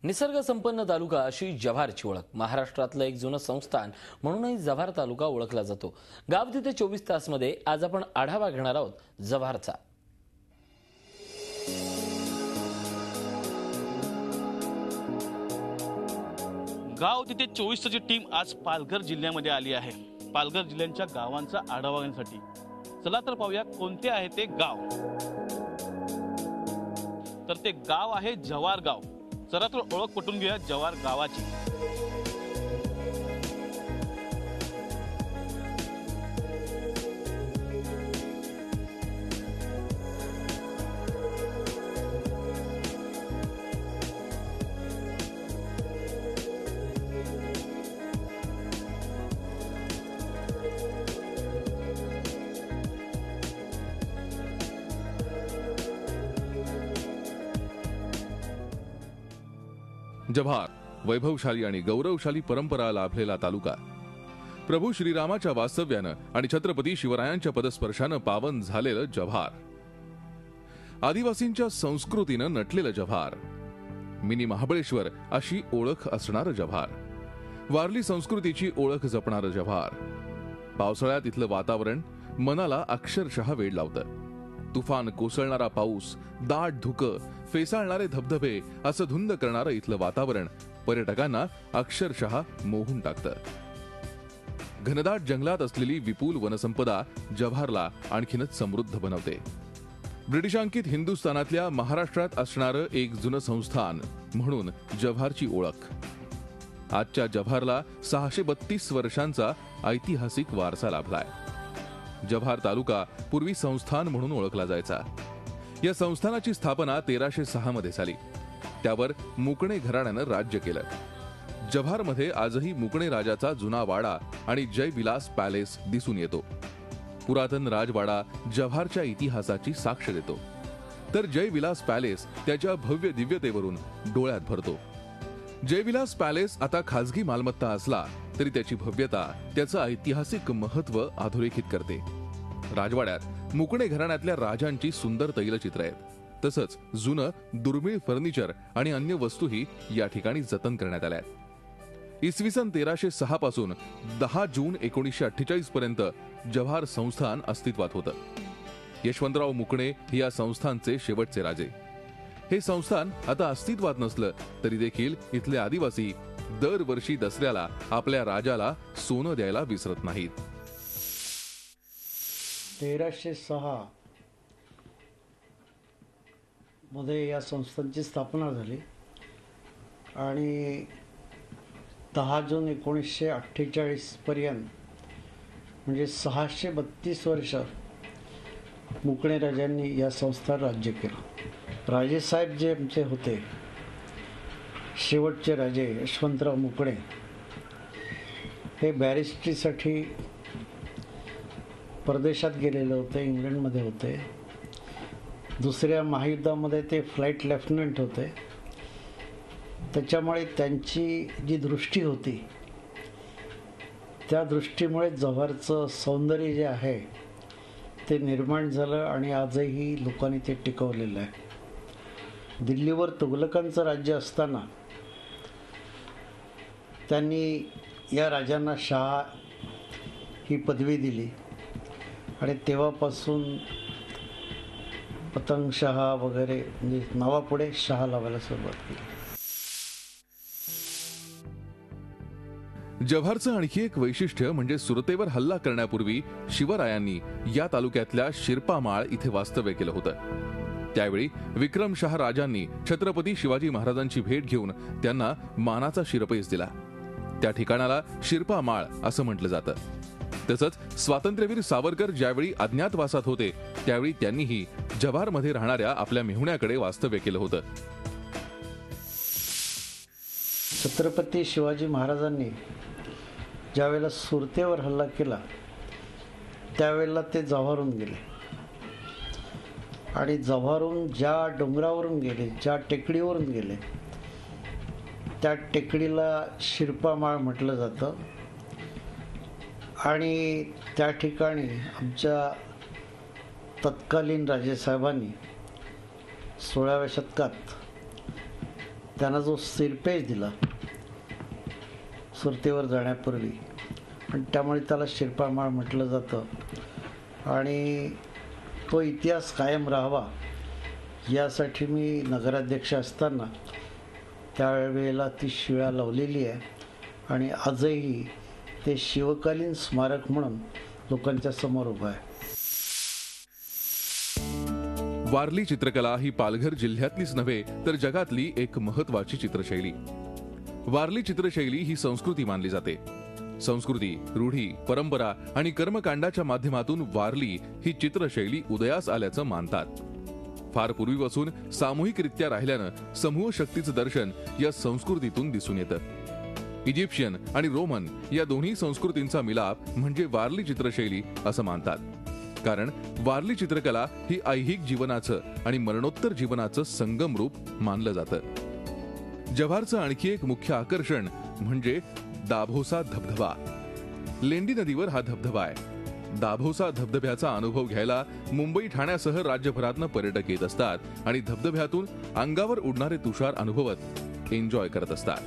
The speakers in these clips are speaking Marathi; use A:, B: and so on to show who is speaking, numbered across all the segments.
A: निसर्ग संपन्न तालुका अशी जव्हारची ओळख. महाराष्ट्रातलं एक जुनं संस्थान म्हणूनही जव्हार तालुका ओळखला जातो. गाव तिथे 24 तास मध्ये आज आपण आढावा घेणार आहोत जव्हारचा.
B: गाव तिथे 24 तासची टीम आज पालघर जिल्ह्यामध्ये आली आहे. पालघर जिल्ह्याच्या गावांचा आढावा घेण्यासाठी. चला तर पाहूया कोणते आहे ते गाव. तर ते गाव आहे जव्हार गाव. चला तर ओळख पटवून घेऊया जव्हार गावाची.
C: जव्हार वैभवशाली आणि गौरवशाली परंपरा लाभलेला तालुका. प्रभू श्रीरामाच्या वास्तव्यानं आणि छत्रपती शिवरायांच्या पदस्पर्शानं पावन झालेलं जव्हार. आदिवासींच्या संस्कृतीनं नटलेलं जव्हार. मिनी महाबळेश्वर अशी ओळख असणारं जव्हार. वारली संस्कृतीची ओळख जपणारं जव्हार. पावसाळ्यात इथलं वातावरण मनाला अक्षरशः वेड लावतं. तुफान कोसळणारा पाऊस, दाट धुकं, फेसाळणारे धबधबे असं धुंद करणारं इथलं वातावरण पर्यटकांना अक्षरशः मोहून टाकतं. घनदाट जंगलात असलेली विपुल वनसंपदा जव्हारला आणखीनच समृद्ध बनवते. ब्रिटिशांकित हिंदुस्थानातल्या महाराष्ट्रात असणारं एक जुनं संस्थान म्हणून जव्हारची ओळख. आजच्या जव्हारला 632 वर्षांचा ऐतिहासिक वारसा लाभलाय. जव्हार तालुका पूर्वी संस्थान म्हणून ओळखला जायचा. या संस्थानाची स्थापना 1306 मध्ये झाली. त्यावर मुकणे घराण्यानं राज्य केलं. जव्हारमध्ये आजही मुकणे राजाचा जुना वाडा आणि जयविलास पॅलेस दिसून येतो. पुरातन राजवाडा जव्हारच्या इतिहासाची साक्ष देतो, तर जयविलास पॅलेस त्याच्या भव्य दिव्यतेवरून डोळ्यात भरतो. जयविलास पॅलेस आता खाजगी मालमत्ता असला तरी त्याची भव्यता, त्याचं ऐतिहासिक महत्व अधोरेखित करते. राजवाड्यात मुकणे घराण्यातल्या राजांची सुंदर तैलचित्र आहेत. तसंच जुनं दुर्मिळ फर्निचर आणि अन्य वस्तूही या ठिकाणी जतन करण्यात आल्या आहेत. इसवी सन 1306 पासून 10 जून 1948 पर्यंत जव्हार संस्थान अस्तित्वात होतं. यशवंतराव मुकणे या संस्थानचे शेवटचे राजे. हे संस्थान आता अस्तित्वात नसलं तरी देखील इथले आदिवासी दरवर्षी दसऱ्याला आपल्या राजाला सोनं द्यायला विसरत नाहीत.
D: 1306 मध्ये या संस्थांची स्थापना झाली आणि 10 जून 1948 पर्यंत म्हणजे 632 वर्ष मुकणे राजांनी या संस्थान राज्य केलं. राजेसाहेब जे आमचे होते, शेवटचे राजे यशवंतराव मुकणे, हे बॅरिस्ट्रीसाठी परदेशात गेलेले होते. इंग्लंडमध्ये होते. दुसऱ्या महायुद्धामध्ये ते फ्लाईट लेफ्टनंट होते. त्याच्यामुळे त्यांची जी दृष्टी होती त्या दृष्टीमुळे जव्हारचं सौंदर्य जे आहे ते निर्माण झालं आणि आजही लोकांनी ते टिकवलेलं आहे. दिल्लीवर तुघलकांचं राज्य असताना त्यांनी या राजांना शाह ही पदवी दिली आणि तेव्हापासून पतंग शाह वगैरे म्हणजे नावापुढे शाह लावायला सुरुवात केली.
C: जव्हारचं आणखी एक वैशिष्ट्य म्हणजे सुरतेवर हल्ला करण्यापूर्वी शिवरायांनी या तालुक्यातल्या शिरपामाळ इथे वास्तव्य केलं होतं. त्यावेळी विक्रमशाह राजांनी छत्रपती शिवाजी महाराजांची भेट घेऊन त्यांना मानाचा शिरपेस दिला. त्या ठिकाणाला शिरपामाळ असं म्हटलं जातं. तसंच स्वातंत्र्यवीर सावरकर ज्यावेळी अज्ञातवासात होते त्यावेळी त्यांनीही जव्हारमध्ये राहणाऱ्या आपल्या मेहुण्याकडे वास्तव्य केलं होतं.
D: छत्रपती शिवाजी महाराजांनी ज्यावेळेला सुरतेवर हल्ला केला त्यावेळेला ते जव्हारहून गेले आणि जव्हारहून ज्या डोंगरावरून गेले, ज्या टेकडीवरून गेले त्या टेकडीला शिरपामाळ म्हटलं जातं. आणि त्या ठिकाणी आमच्या तत्कालीन राजेसाहेबांनी 16व्या शतकात त्यांना जो सिरपेज दिला सुरतेवर जाण्यापूर्वी आणि त्यामुळे त्याला शिरपामाळ म्हटलं जातं आणि तो इतिहास कायम राहावा यासाठी मी नगराध्यक्ष असताना त्यावेळेला ती शिळा लावलेली आहे आणि आजही ते शिवकालीन स्मारक म्हणून लोकांच्या समोर उभं आहे.
C: वारली चित्रकला ही पालघर जिल्ह्यातलीच नव्हे तर जगातली एक महत्वाची चित्रशैली. वारली चित्रशैली ही संस्कृती मानली जाते. संस्कृती, रूढी, परंपरा आणि कर्मकांडाच्या माध्यमातून वारली ही चित्रशैली उदयास आल्याचं मानतात. फार पूर्वीपासून सामूहिकरित्या राहिल्यानं समूह शक्तीचं दर्शन या संस्कृतीतून दिसून येतं. इजिप्शियन आणि रोमन या दोन्ही संस्कृतींचा मिलाप म्हणजे वारली चित्रशैली असं मानतात. कारण वारली चित्रकला ही ऐहिक जीवनाचं आणि मरणोत्तर जीवनाचं संगम रूप मानलं जातं. जव्हारचं आणखी एक मुख्य आकर्षण म्हणजे दाभोसा धबधबा. लेंडी नदीवर हा धबधबा आहे. दाभोसा धबधब्याचा अनुभव घ्यायला मुंबई, ठाण्यासह राज्यभरातनं पर्यटक येत असतात आणि धबधब्यातून अंगावर उडणारे तुषार अनुभवत एन्जॉय करत असतात.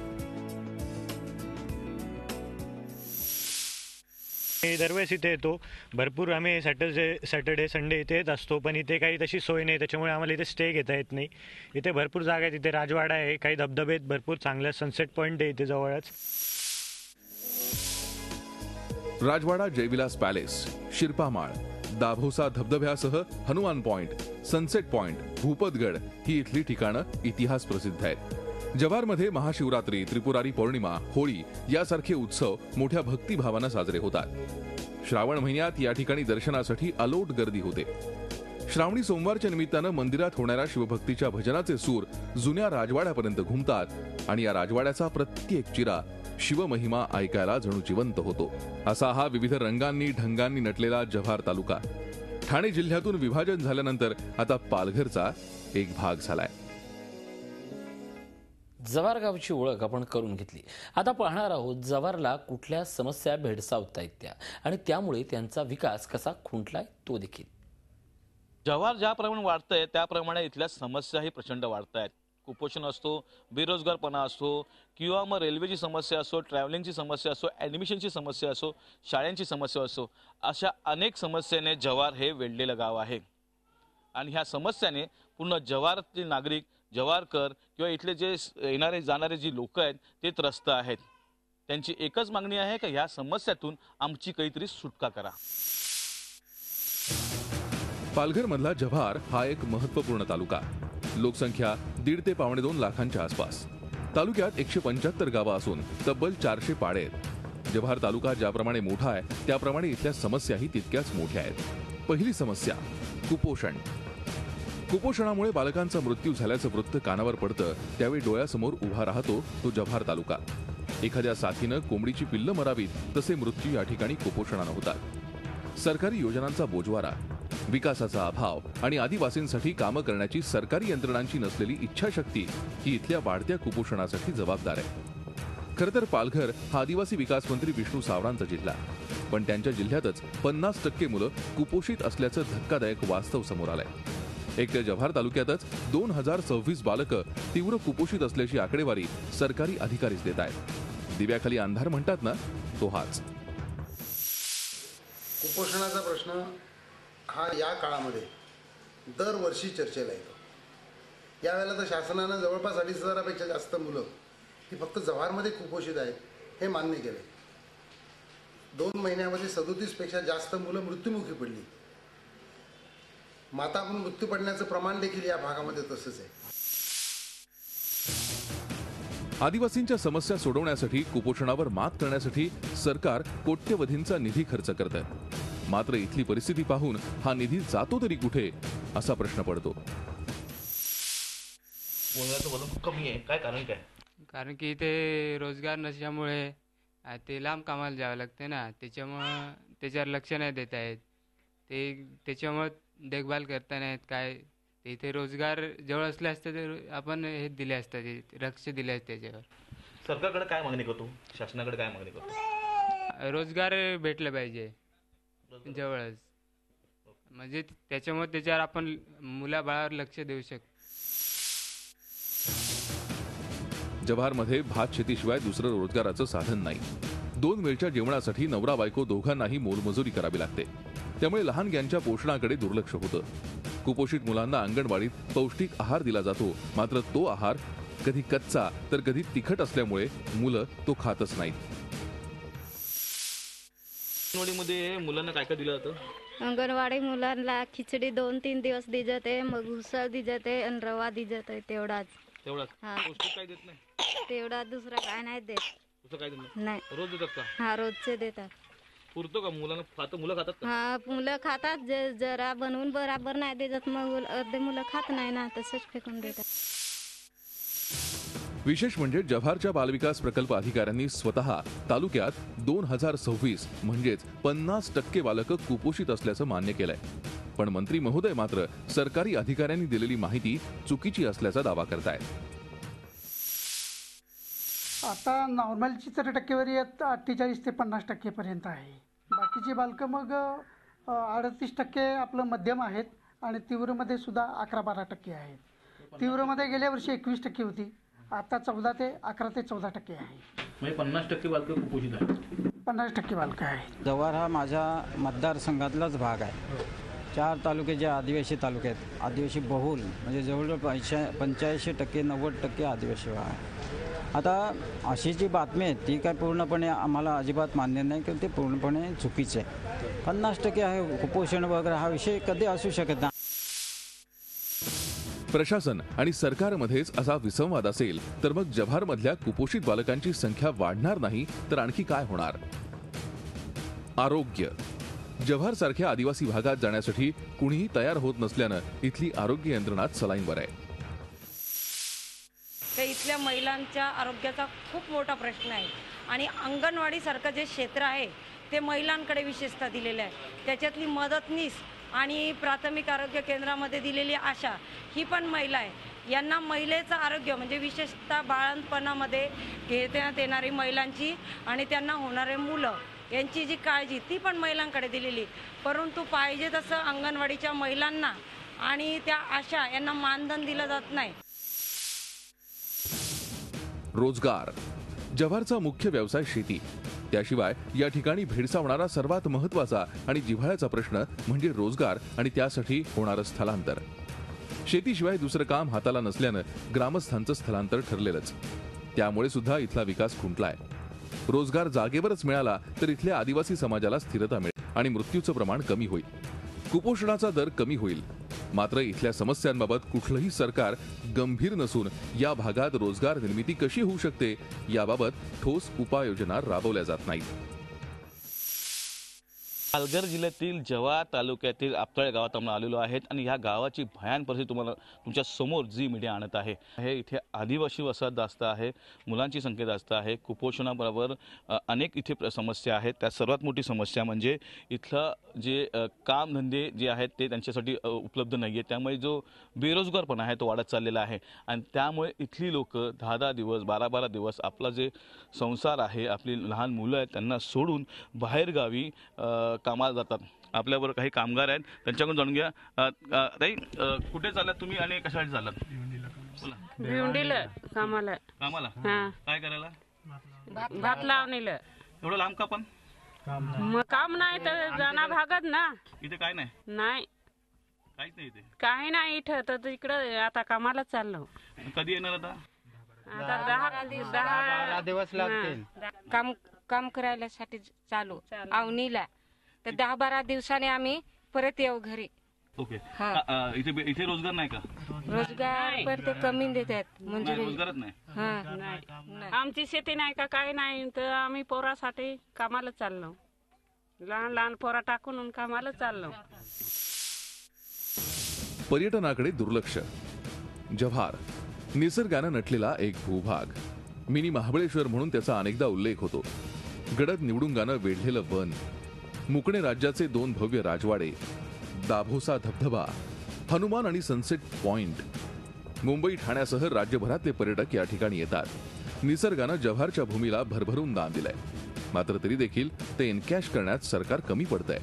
E: मी दरवेळेस इथे येतो. भरपूर आम्ही सॅटर्डे संडे इथे येत असतो, पण इथे काही तशी सोय नाही, त्याच्यामुळे आम्हाला इथे स्टे घेता येत नाही. इथे भरपूर जागा आहेत. इथे राजवाडा आहे, काही धबधबे आहेत, भरपूर चांगल्या सनसेट पॉईंट आहे इथे जवळच.
C: राजवाडा, जयविलास पॅलेस, शिरपामाळ, दाभोसा धबधब्यासह Hanuman point, sunset point, Bhupatgad ही इथली ठिकाणं इतिहास प्रसिद्ध आहेत. जव्हारमध्ये महाशिवरात्री, त्रिपुरारी पौर्णिमा, होळी यासारखे उत्सव मोठ्या भक्तिभावानं साजरे होतात. श्रावण महिन्यात या ठिकाणी दर्शनासाठी अलोट गर्दी होते. श्रावणी सोमवारच्या निमित्तानं मंदिरात होणाऱ्या शिवभक्तीच्या भजनाचे सूर जुन्या राजवाड्यापर्यंत घुमतात आणि या राजवाड्याचा प्रत्येक चिरा शिवमहिमा ऐकायला जणू जिवंत होतो. असा हा विविध रंगांनी ढंगांनी नटलेला जव्हार तालुका ठाणे जिल्ह्यातून विभाजन झाल्यानंतर आता पालघरचा एक भाग झालाय.
A: जव्हार गावची ओळख आपण करून घेतली. आता पाहणार आहोत जव्हारला कुठल्या समस्या भेडसावतायत त्या आणि त्यामुळे त्यांचा विकास कसा खुंटलाय तो देखील.
B: जव्हार ज्याप्रमाणे वाढतंय त्याप्रमाणे इथल्या समस्याही प्रचंड वाढत आहेत. कुपोषण असतो, बेरोजगारपणा असतो किंवा मग रेल्वेची समस्या असो, ट्रॅव्हलिंगची समस्या असो, ॲडमिशनची समस्या असो, शाळांची समस्या असो, अशा अनेक समस्येने जव्हार हे वेढलेलं गाव आहे. आणि ह्या समस्याने पूर्ण जव्हारातील नागरिक, जव्हारकर किंवा इथले जे येणारे जाणारे जी लोक आहेत ते त्रस्त आहेत. त्यांची एकच मागणी आहे की ह्या समस्यातून आमची काहीतरी सुटका करा.
C: पालघर मधला जव्हार हा एक महत्वपूर्ण तालुका. लोकसंख्या 1.5 ते 2.25 लाखांच्या आसपास. तालुक्यात 175 गावं असून तब्बल 400 पाडे आहेत. जव्हार तालुका ज्याप्रमाणे मोठा आहे त्याप्रमाणे इथल्या समस्याही तितक्याच मोठ्या आहेत. पहिली समस्या कुपोषण. कुपोषणामुळे बालकांचा मृत्यू झाल्याचं वृत्त कानावर पडतं त्यावेळी डोळ्यासमोर उभा राहतो तो जव्हार तालुका. एखाद्या साथीनं कोंबडीची पिल्लं मरावीत तसे मृत्यू या ठिकाणी कुपोषणानं होतात. सरकारी योजनांचा बोजवारा, विकासाचा अभाव आणि आदिवासींसाठी कामं करण्याची सरकारी यंत्रणांची नसलेली इच्छाशक्ती ही इथल्या वाढत्या कुपोषणासाठी जबाबदार आहे. खरं तर पालघर हा आदिवासी विकास मंत्री विष्णू सावरांचा जिल्हा, पण त्यांच्या जिल्ह्यातच 50% मुलं कुपोषित असल्याचं धक्कादायक वास्तव समोर आलंय. एकट्या जव्हार तालुक्यातच 2026 बालकं तीव्र कुपोषित असल्याची आकडेवारी सरकारी अधिकारीच देत आहेत. दिव्याखाली अंधार म्हणतात ना, तो हाच.
F: कुपोषणाचा प्रश्न हा या काळामध्ये दरवर्षी चर्चेला येतो. यावेळेला तर शासनानं जवळपास 2,500पेक्षा जास्त मुलं ही फक्त जव्हारमध्ये कुपोषित आहेत हे मान्य केले. 2 महिन्यामध्ये 37पेक्षा जास्त मुलं मृत्युमुखी पडली. माता पण मृत्यू पडण्याचं प्रमाण देखील या भागामध्ये तसंच आहे.
C: आदिवासींच्या समस्या सोडवण्यासाठी, कुपोषणावर मात करण्यासाठी सरकार कोट्यवधींचा निधी खर्च करतं. मात्र इथली परिस्थिती पाहून हा निधी जातो तरी कुठे असा प्रश्न पडतो.
B: मुलाचं वजन खूप कमी आहे, काय कारण काय?
G: कारण की इथे रोजगार नसल्यामुळे ते लांब कामाला जावं लागते ना, त्याच्यामुळं त्याच्यावर लक्ष नाही देत आहेत. त्याच्यामुळं देखभाल करता नाहीत काय. इथे रोजगार जवळ असले असते तर आपण हे दिले असते, लक्ष दिले असते त्याच्यावर.
B: सरकारकडे काय मागणी करतो, शासनाकडे काय मागणी करतो?
G: रोजगार भेटलं पाहिजे जवळच, म्हणजे त्याच्यामुळे त्याच्यावर आपण मुलाबाळावर लक्ष देऊ शकतो.
C: जव्हारमध्ये भात शेतीशिवाय दुसरं रोजगाराचं साधन नाही. 2 वेळच्या जेवणासाठी नवरा बायको दोघांनाही मोलमजुरी करावी लागते. त्यामुळे लहानग्यांच्या पोषणाकडे दुर्लक्ष होतं. कुपोषित मुलांना अंगणवाडीत पौष्टिक आहार दिला जातो, मात्र तो आहार कधी कच्चा तर कधी तिखट असल्यामुळे मुलं तो खातच नाहीत.
B: अंगणवाडीमध्ये मुलांना काय काय दिलं जातं?
H: अंगणवाडी मुलांना खिचडी 2-3 दिवस दी जाते, मग उसळ दी जाते आणि रवा दी जाते. तेवढाच हा.
B: पौष्टिक काय देत नाही?
H: तेवढा दुसरा काय नाही देत.
B: दुसरं काय देत नाही?
H: नाही.
B: रोज देतात का?
H: हा, रोजचे देतात.
B: पुरतो का? मुलं खातात का?
H: हा, मुलं खातात. जरा बनवून बराबर नाही देतात, मग अर्धे मुलं खात नाही ना, तसंच फेकून देतात.
C: विशेष म्हणजे जव्हारच्या बालविकास प्रकल्प अधिकाऱ्यांनी स्वतः तालुक्यात 2026 म्हणजेच 50% बालकं कुपोषित असल्याचं मान्य केलंय. पण मंत्री महोदय मात्र सरकारी अधिकाऱ्यांनी दिलेली माहिती चुकीची असल्याचा दावा करतायत.
I: आता नॉर्मलची तर टक्केवारी 48 ते 50% पर्यंत आहे. बाकीची बालकं मग 38% आपलं मध्यम आहेत आणि तीव्रमध्ये सुद्धा 11-12% आहेत. तीव्रमध्ये गेल्या वर्षी 21% होती, आता 11 ते 14% आहे.
B: म्हणजे 50% बालकं कुपोषित आहेत.
I: 50% बालकं आहेत.
J: जव्हार हा माझ्या मतदारसंघातलाच भाग आहे. 4 तालुके जे आदिवासी तालुके आहेत, आदिवासी बहुल म्हणजे जवळजवळ 85% 90% आदिवासी आहे. आता अशी जी बातमी आहे ती काय पूर्णपणे आम्हाला अजिबात मान्य नाही, की ते पूर्णपणे चुकीचे आहे. 50% आहे कुपोषण वगैरे हा विषय कधी असू शकत नाही.
C: प्रशासन आणि सरकारमध्येच असा विसंवाद असेल तर मग जव्हारमधल्या कुपोषित बालकांची संख्या वाढणार नाही तर आणखी काय होणार? आरोग्य. जव्हार सारख्या आदिवासी भागात जाण्यासाठी कुणीही तयार होत नसल्यानं इथली आरोग्य यंत्रणाच सलाईनवर आहे.
K: तर इथल्या महिलांच्या आरोग्याचा खूप मोठा प्रश्न आहे आणि अंगणवाडीसारखं जे क्षेत्र आहे ते महिलांकडे विशेषतः दिलेलं आहे. त्याच्यातली मदतनीस आणि प्राथमिक आरोग्य केंद्रामध्ये दिलेली आशा ही पण महिला आहे. यांना महिलेचं आरोग्य म्हणजे विशेषतः बाळंतपणामध्ये घेण्यात येणारी महिलांची आणि त्यांना होणारे मुलं यांची जी काळजी ती पण महिलांकडे दिलेली, परंतु पाहिजे तसं अंगणवाडीच्या महिलांना आणि त्या आशा यांना मानधन दिलं जात नाही.
C: रोजगार. जव्हारचा मुख्य व्यवसाय शेती. त्याशिवाय या ठिकाणी भेडसावणारा सर्वात महत्वाचा आणि जिव्हाळ्याचा प्रश्न म्हणजे रोजगार आणि त्यासाठी होणारं स्थलांतर. शेतीशिवाय दुसरं काम हाताला नसल्यानं ग्रामस्थांचं स्थलांतर ठरलेलंच. त्यामुळे सुद्धा इथला विकास खुंटलाय. रोजगार जागेवरच मिळाला तर इथल्या आदिवासी समाजाला स्थिरता मिळेल आणि मृत्यूचं प्रमाण कमी होईल. कुपोषणाचा दर कमी होईल. मात्र इथल्या समस्यांबाबत कुठलंही सरकार गंभीर नसून या भागात रोजगार निर्मिती कशी होऊ शकते याबाबत ठोस उपाययोजना राबवल्या जात नाहीत.
B: पालघर जिल्ह्यातील जव्हार तालुक्यातील आपतळे गावात आपण आलेलो आहेत आणि ह्या गावाची भयान परिस्थिती तुम्हाला तुमच्या समोर जी मीडिया आणत आहे. इथे आदिवासी वसाहत जास्त आहे, मुलांची संख्या जास्त आहे, कुपोषणाबरोबर अनेक इथे समस्या आहेत. त्यात सर्वात मोठी समस्या म्हणजे इथलं जे कामधंदे जे आहेत ते त्यांच्यासाठी उपलब्ध नाही आहे. त्यामुळे जो बेरोजगारपणा आहे तो वाढत चाललेला आहे आणि त्यामुळे इथली लोक 10-10 दिवस 12-12 दिवस आपला जे संसार आहे, आपली लहान मुलं आहेत त्यांना सोडून बाहेरगावी कामाला जातात. आपल्याबरोबर काही कामगार आहेत, त्यांच्याकडून जाणून घ्या. ताई, कुठे चाललात तुम्ही आणि कशासाठी चाललात?
L: भिवंडीला कामाला.
B: कामाला काय करायला?
L: भात लावणीला.
B: एवढं लांब का? पण
L: मग काम नाही तर जाणार भागत ना.
B: इथे काय नाही?
L: नाही,
B: काहीच नाही इथे.
L: काही नाही इथं. तर इकडं आता कामाला चाललो.
B: कधी येणार आता?
L: आता 10
G: दिवस लागतील.
K: काम करायला साठी चालू आवनीला, तर 10-12 दिवसांनी आम्ही परत येऊ घरी.
B: ओके. इथे रोजगार नाही का?
K: रोजगार पर ते कमी देतात मंजुरी.
B: रोजगारच नाही.
L: आमची शेती नाही का काही नाही, तर आम्ही पोरासाठी कामाला चाललो. लहान लहान पोरा टाकून कामाला चाललो.
C: पर्यटनाकडे दुर्लक्ष. जव्हार निसर्गानं नटलेला एक भूभाग. मिनी महाबळेश्वर म्हणून त्याचा अनेकदा उल्लेख होतो. गडद निवडुंगानं वेढलेलं वन, मुकणे राज्याचे 2 भव्य राजवाडे, दाभोसा धबधबा, हनुमान आणि सनसेट पॉइंट. मुंबई ठाण्यासह राज्यभरातले पर्यटक या ठिकाणी येतात. निसर्गानं जव्हारच्या भूमीला भरभरून दान दिलंय. मात्र तरी देखील ते एनकॅश करण्यात सरकार कमी पडतंय.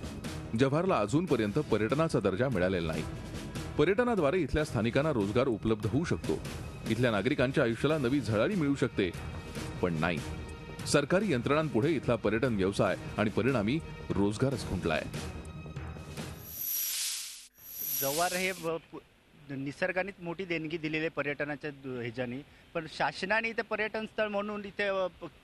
C: जव्हारला अजूनपर्यंत पर्यटनाचा दर्जा मिळालेला नाही. पर्यटनाद्वारे इथल्या स्थानिकांना रोजगार उपलब्ध होऊ शकतो, इथल्या नागरिकांच्या आयुष्याला नवी झळाळी मिळू शकते, पण नाही. सरकारी यंत्रणांपुढे इथला पर्यटन व्यवसाय आणि परिणामी रोजगारच खुंटलाय.
M: जव्हार हे निसर्गाने मोठी देणगी दिलेली आहे पर्यटनाच्या ह्याच्याने, पण शासनाने इथे पर्यटन स्थळ म्हणून इथे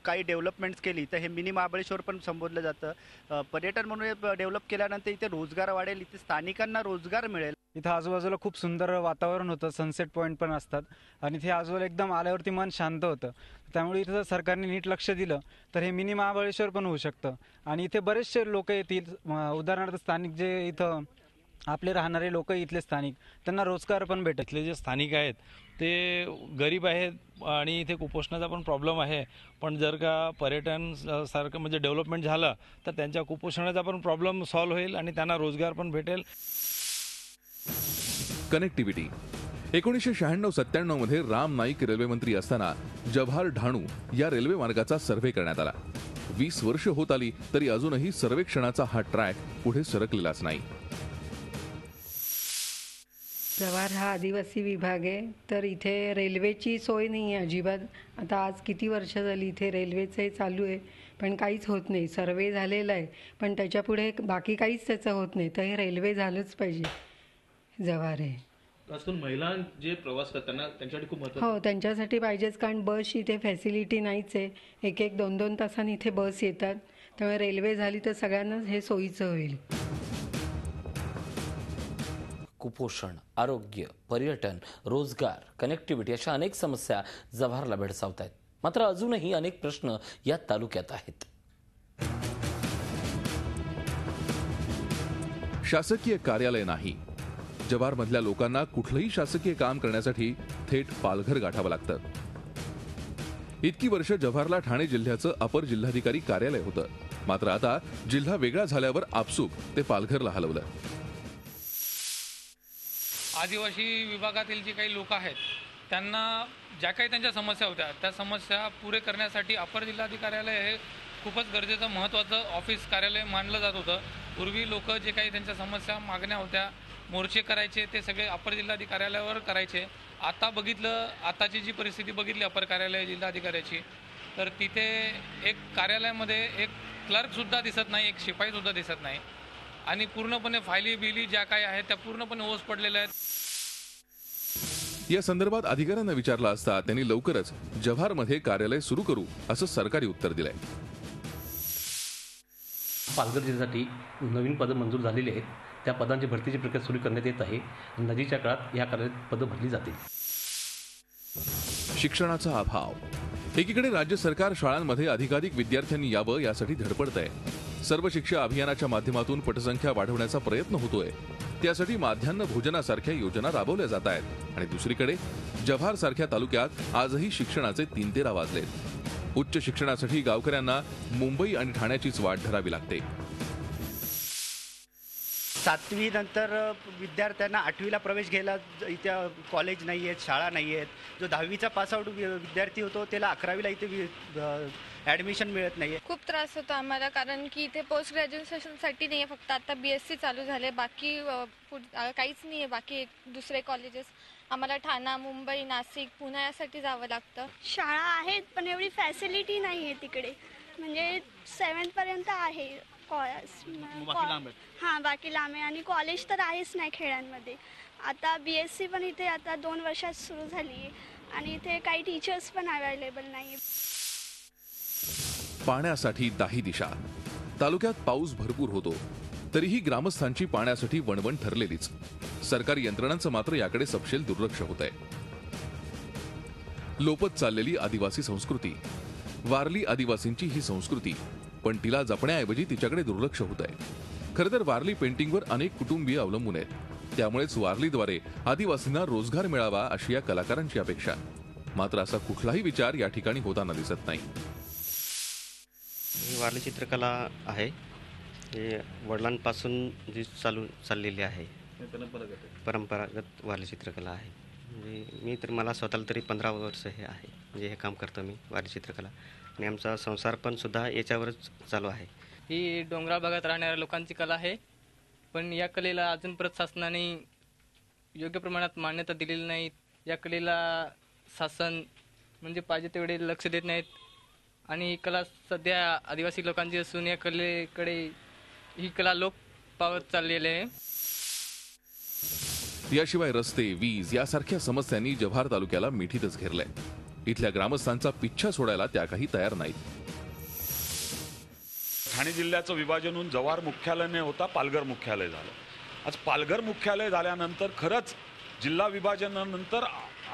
M: काही डेव्हलपमेंट्स केली तर हे मिनी महाबळेश्वर पण संबोधलं जातं. पर्यटन म्हणून डेव्हलप केल्यानंतर इथे रोजगार वाढेल, इथे स्थानिकांना रोजगार मिळेल.
J: इथं आजूबाजूला खूप सुंदर वातावरण होतं, सनसेट पॉईंट पण असतात आणि ते आजूबाजूला एकदम आल्यावरती मन शांत होतं. त्यामुळे इथं जर सरकारने नीट लक्ष दिलं तर हे मिनी महाबळेश्वर पण होऊ शकतं आणि इथे बरेचसे लोक येतील. उदाहरणार्थ स्थानिक जे इथं आपले राहणारे लोक, इथले स्थानिक, त्यांना रोजगार पण भेटेल.
N: इथले जे स्थानिक आहेत ते गरीब आहेत आणि इथे कुपोषणाचा पण प्रॉब्लेम आहे, पण जर का पर्यटन सारखं म्हणजे डेव्हलपमेंट झालं तर त्यांच्या कुपोषणाचा पण प्रॉब्लेम सॉल्व्ह होईल आणि त्यांना रोजगार पण भेटेल.
C: कनेक्टिव्हिटी 1996-97 मध्ये राम नाईक रेल्वे मंत्री असताना जव्हार ढाणू या रेल्वे मार्गाचा सर्व्हे करण्यात आला. 20 वर्ष होत आली तरी अजूनही सर्वेक्षणाचा हा ट्रॅक पुढे सरकलेलाच नाही.
O: जव्हार हा आदिवासी विभाग आहे, तर इथे रेल्वेची सोय नाही आहे अजिबात. आता आज किती वर्ष झाली इथे रेल्वेचं चालू आहे, पण काहीच होत नाही. सर्वे झालेला आहे पण त्याच्यापुढे बाकी काहीच त्याचं होत नाही. तर हे रेल्वे झालंच पाहिजे जव्हार आहे.
B: खासकरून महिला जे प्रवास करताना त्यांच्यासाठी खूप महत्त्वाचं.
O: हो, त्यांच्यासाठी पाहिजेच, कारण बस इथे फॅसिलिटी नाहीच आहे. 1-2 तासांनी इथे बस येतात. त्यामुळे रेल्वे झाली तर सगळ्यांनाच हे सोयीचं होईल.
A: कुपोषण, आरोग्य, पर्यटन, रोजगार, कनेक्टिव्हिटी अशा अनेक समस्या जव्हारला भेडसावत आहेत. मात्र अजूनही अनेक प्रश्न या तालुक्यात आहेत.
C: शासकीय कार्यालय नाही. जव्हारमधल्या लोकांना कुठलंही शासकीय काम करण्यासाठी थेट पालघर गाठावं लागतं. इतकी वर्ष जव्हारला ठाणे जिल्ह्याचं अपर जिल्हाधिकारी कार्यालय होतं. मात्र आता जिल्हा वेगळा झाल्यावर आपसूक ते पालघरला हलवलं.
P: आदिवासी विभागातील जे काही लोक आहेत त्यांना ज्या काही त्यांच्या समस्या होत्या त्या समस्या पुरे करण्यासाठी अपर जिल्हाधिकार्यालय हे खूपच गरजेचं महत्त्वाचं ऑफिस कार्यालय मानलं जात होतं. पूर्वी लोक जे काही त्यांच्या समस्या मागण्या होत्या, मोर्चे करायचे, ते सगळे अपर जिल्हाधिकार्यालयावर करायचे. आता बघितलं, आताची जी परिस्थिती बघितली अपर कार्यालय जिल्हाधिकाऱ्याची, तर तिथे एक कार्यालयामध्ये एक क्लर्कसुद्धा दिसत नाही, एक शिपाईसुद्धा दिसत नाही आणि पूर्णपणे फायली बिली ज्या काही आहेत त्या पूर्णपणे ओस पडलेल्या आहेत.
C: या संदर्भात अधिकाऱ्यांना विचारलं असता त्यांनी लवकरच जव्हारमध्ये कार्यालय सुरू करू असं सरकारी उत्तर दिलंय.
Q: पालघर जिल्ह्यासाठी नवीन पदं मंजूर झालेली आहेत. त्या पदांची भरतीची प्रक्रिया सुरू करण्यात येत आहे. नजीकच्या काळात या कार्यालयात पदं भरली जातील.
C: शिक्षणाचा अभाव. एकीकडे राज्य सरकार शाळांमध्ये अधिकाधिक विद्यार्थ्यांनी यावं यासाठी धडपडतंय. सर्व शिक्षा अभियानाच्या माध्यमातून पटसंख्या वाढवण्याचा प्रयत्न होतोय. त्यासाठी माध्यान्ह भोजनासारख्या योजना राबवल्या जात आहेत आणि दुसरीकडे जव्हार सारख्या तालुक्यात आजही शिक्षणाचे 3-13 वाजलेत. उच्च शिक्षणासाठी गावकऱ्यांना मुंबई आणि ठाण्याचीच वाट धरावी लागते.
M: 7वी नंतर विद्यार्थ्यांना 8वीला प्रवेश घ्यायला इथे कॉलेज नाही आहेत, शाळा नाही आहेत. जो 10वीचा पासआउट विद्यार्थी होतो त्याला 11वीला इथे ॲडमिशन मिळत नाही.
R: खूप त्रास होतो आम्हाला, कारण की इथे पोस्ट ग्रॅज्युएशनसाठी नाही आहे, फक्त आता BSc चालू झाले, बाकी काहीच नाही आहे. बाकी दुसरे कॉलेजेस आम्हाला ठाणा, मुंबई, नाशिक, पुणे यासाठी जावं लागतं.
S: शाळा आहेत पण एवढी फॅसिलिटी नाही आहे तिकडे. म्हणजे 7th पर्यंत आहे हां, बाकी लांब आहे आणि कॉलेज तर आहेच नाही खेड्यांमध्ये. आता BSc पण इथे आता 2 वर्षात सुरू झाली आहे आणि इथे काही टीचर्स पण अवेलेबल नाही.
C: पाण्यासाठी दाही दिशा. तालुक्यात पाऊस भरपूर होतो तरीही ग्रामस्थांची पाण्यासाठी वणवण ठरलेलीच. सरकारी यंत्रणांचं मात्र याकडे सपशेल दुर्लक्ष होतंय. लोपत चाललेली आदिवासी संस्कृती. वारली आदिवासींची ही संस्कृती, पण तिला जपण्याऐवजी तिच्याकडे दुर्लक्ष होतंय. खरं तर वारली पेंटिंगवर अनेक कुटुंबीय अवलंबून आहेत. त्यामुळेच वारलीद्वारे आदिवासींना रोजगार मिळावा अशी या कलाकारांची अपेक्षा. मात्र असा कुठलाही विचार या ठिकाणी होताना दिसत नाही.
T: वारली चित्रकला आहे, हे वडिलांपासून जी चाललेली आहे, परंपरागत वारली चित्रकला आहे. म्हणजे मी तर मला स्वतःला तरी 15 वर्ष हे आहे, म्हणजे हे काम करतो मी वारली चित्रकला, आणि आमचा संसार पण सुद्धा याच्यावरच चालू आहे.
U: ही डोंगराळ भागात राहणाऱ्या लोकांची कला आहे, पण या कलेला अजून परत शासनाने योग्य प्रमाणात मान्यता दिलेली नाही. या कलेला शासन म्हणजे पाहिजे तेवढे लक्ष देत नाहीत आणि ही कला सध्या आदिवासी लोकांची असून या कलेकडे ही कला लोप पावत चाललेली आहे.
C: याशिवाय रस्ते, वीज यासारख्या समस्यांनी जव्हार तालुक्याला मिठीतच घेरलंय. इथल्या ग्रामस्थांचा पिच्छा सोडायला त्या काही तयार नाहीत.
D: ठाणे जिल्ह्याचं विभाजन होऊन जव्हार मुख्यालय न होता पालघर मुख्यालय झालं. आज पालघर मुख्यालय झाल्यानंतर खरंच जिल्हा विभाजनानंतर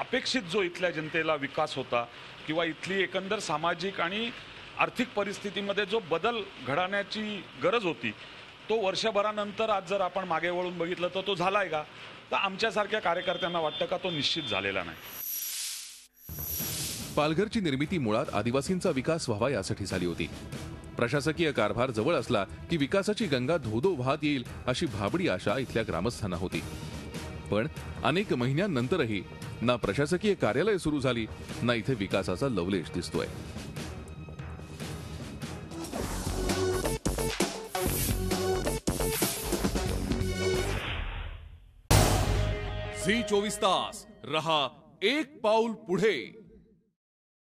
D: अपेक्षित जो इथल्या जनतेला विकास होता किंवा इथली एकंदर सामाजिक आणि आर्थिक परिस्थितीमध्ये जो बदल घडवण्याची गरज होती तो वर्षभरानंतर आज जर आपण मागे वळून बघितलं तर तो झालाय का? तर आमच्यासारख्या कार्यकर्त्यांना वाटतं का तो निश्चित झालेला नाही.
C: पालघरची निर्मिती मुळात आदिवासींचा विकास व्हावा यासाठी झाली होती. प्रशासकीय कारभार जवळ असला की विकासाची गंगा धोधो वाहत येईल अशी भाबडी आशा इथल्या ग्रामस्थांना होती. पण अनेक महिन्यांनंतरही ना प्रशासकीय कार्यालय सुरू झाली ना इथे विकासाचा लवलेश दिसतोय.
V: झी 24 तास रहा एक पाऊल पुढे.